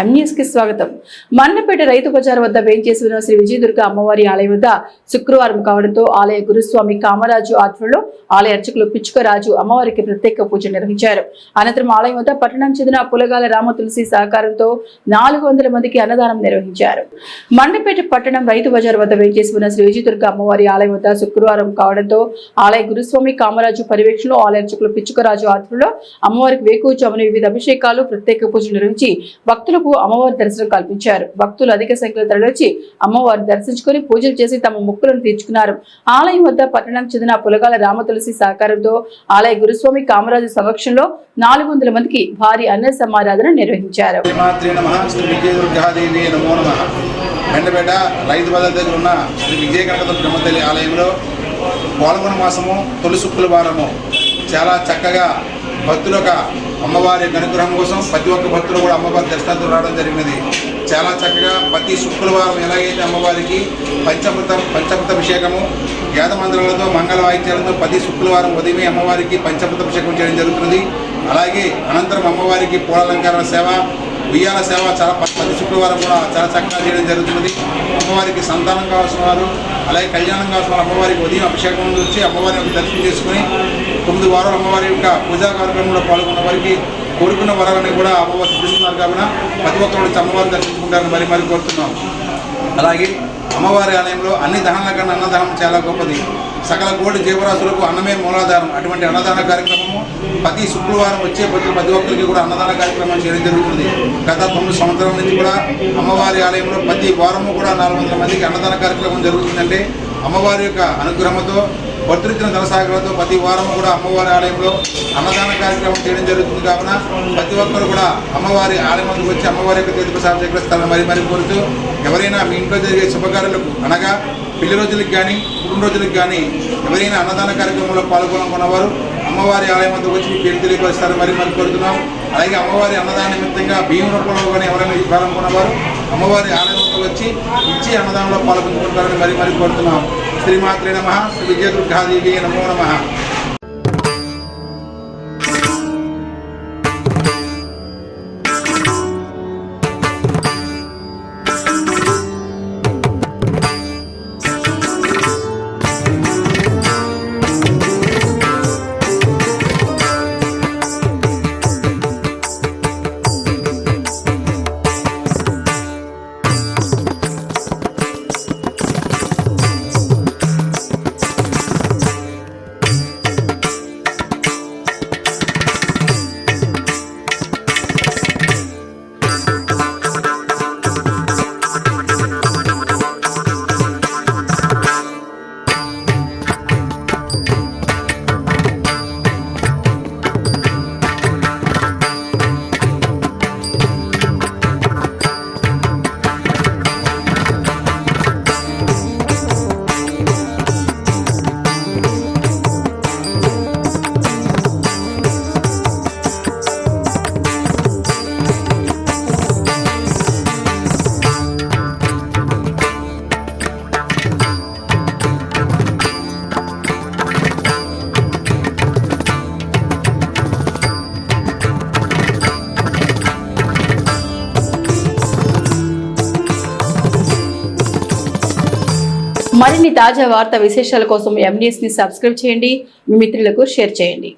M News కి స్వాగతం. మన్నపేట రైతు బజార్ వద్ద వేంచేసి ఉన్న శ్రీ విజయదుర్గ అమ్మవారి ఆలయం వద్ద శుక్రవారం కావడంతో ఆలయ గురుస్వామి కామరాజు ఆధ్వర్యంలో ఆలయ అర్చకులు పిచ్చుకరాజు అమ్మవారికి ప్రత్యేక పూజ నిర్వహించారు. అనంతరం ఆలయం వద్ద పట్టణం చెందిన పులగాల రామ తులసి సహకారంతో 400 మందికి అన్నదానం నిర్వహించారు. మన్నపేట పట్టణం రైతు బజార్ వద్ద వేంచేసి ఉన్న శ్రీ విజయదుర్గ అమ్మవారి ఆలయం వద్ద శుక్రవారం కావడంతో ఆలయ గురుస్వామి కామరాజు పర్యవేక్షణలో ఆలయ అర్చకులు పిచ్చుకరాజు ఆధ్వర్యంలో అమ్మవారికి వేకువజామున వివిధ అభిషేకాలు ప్రత్యేక పూజలు నిర్వహించి భక్తులకు అమ్మవారి దర్శనం కల్పించారు. భక్తులు అధిక సంఖ్యలో తరలివచ్చి అమ్మవారిని దర్శించుకుని పూజలు చేసి తమ మొక్కులను తీర్చుకున్నారు. ఆలయం వద్ద పట్టణం చెందిన పులగాల రామ తులసి సహకారంతో ఆలయ గురుస్వామి కామరాజు సమక్షంలో 400 మందికి భారీ అన్న సమారాధన నిర్వహించారు. మెండపేట రైతు బజార్ దగ్గర ఉన్న శ్రీ విజయ కనకదుర్గ బ్రహ్మతల్లి ఆలయంలో పాల్గొన మాసము తొలి శుక్రవారము చాలా చక్కగా భక్తుల అమ్మవారి అనుగ్రహం కోసం ప్రతి ఒక్క భక్తులు కూడా అమ్మవారి దర్శనానికి రావడం జరిగినది. చాలా చక్కగా ప్రతి శుక్రవారం ఎలాగైతే అమ్మవారికి పంచామృతాభిషేకము వేదమంత్రాలతో మంగళ వాయిద్యాలతో ప్రతి శుక్రవారం ఉదయమే అమ్మవారికి పంచామృతాభిషేకం చేయడం జరుగుతుంది. అలాగే అనంతరం అమ్మవారికి పూలాలంకరణ సేవ, ఉయ్యాల సేవ చాలా ప్రతి శుక్రవారం కూడా చాలా చక్కగా చేయడం జరుగుతున్నది. అమ్మవారికి సంతానం కావాల్సిన వారు, అలాగే కళ్యాణం కావాల్సిన వారు అమ్మవారికి ఉదయం అభిషేకం ముందు వచ్చి అమ్మవారి యొక్క దర్శనం చేసుకుని 9 వారాలు అమ్మవారి యొక్క పూజా కార్యక్రమంలో పాల్గొన్న వారికి కోరుకున్న వరాలని కూడా అమ్మవారు సిద్ధిస్తున్నారు. కాబట్టి ప్రతి ఒక్కరు వచ్చి అమ్మవారిని దర్శించుకుంటారని మరి కోరుతున్నాం. అలాగే అమ్మవారి ఆలయంలో అన్ని దహనాల కన్నా అన్నదానం చాలా గొప్పది. సకల కోటి జీవరాశులకు అన్నమే మూలాధారం. అటువంటి అన్నదాన కార్యక్రమము ప్రతి శుక్రవారం వచ్చే ప్రతి ఒక్కరికి కూడా అన్నదాన కార్యక్రమం చేయడం జరుగుతుంది. గత 9 సంవత్సరాల నుంచి కూడా అమ్మవారి ఆలయంలో ప్రతి వారము కూడా 400 మందికి అన్నదాన కార్యక్రమం జరుగుతుందంటే అమ్మవారి యొక్క అనుగ్రహంతో భద్రిచ్చిన ధనసాగరంతో ప్రతి వారం కూడా అమ్మవారి ఆలయంలో అన్నదాన కార్యక్రమం చేయడం జరుగుతుంది. కావున ప్రతి ఒక్కరు కూడా అమ్మవారి ఆలయం వద్దకు వచ్చి అమ్మవారి యొక్క తీర్థప్రసాదం స్వీకరిస్తారని మరి కోరుతూ ఎవరైనా మీ ఇంట్లో జరిగే శుభకార్యాలకు అనగా పెళ్లి రోజులకు కానీ పుట్టినరోజులకు కానీ ఎవరైనా అన్నదాన కార్యక్రమంలో పాల్గొనుకున్నవారు అమ్మవారి ఆలయం వద్దకు వచ్చి మీ పేరు తెలియపరుస్తారని మరి కోరుతున్నాం. అలాగే అమ్మవారి అన్నదాన నిమిత్తంగా బియ్యం రూపంలో కానీ ఎవరైనా ఇవ్వాలనుకున్నవారు అమ్మవారి ఆలయం వద్దకు వచ్చి ఇచ్చి అన్నదానంలో పాల్గొంటుకుంటారని మరి కోరుతున్నాం. శ్రీమాత్రే నమః. శ్రీ విజయదుర్గాదేవి నమో నమః. మరిన్ని తాజా వార్తా విశేషాల కోసం ఎంన్యూస్ ని సబ్స్క్రైబ్ చేయండి, మీ మిత్రులకు షేర్ చేయండి.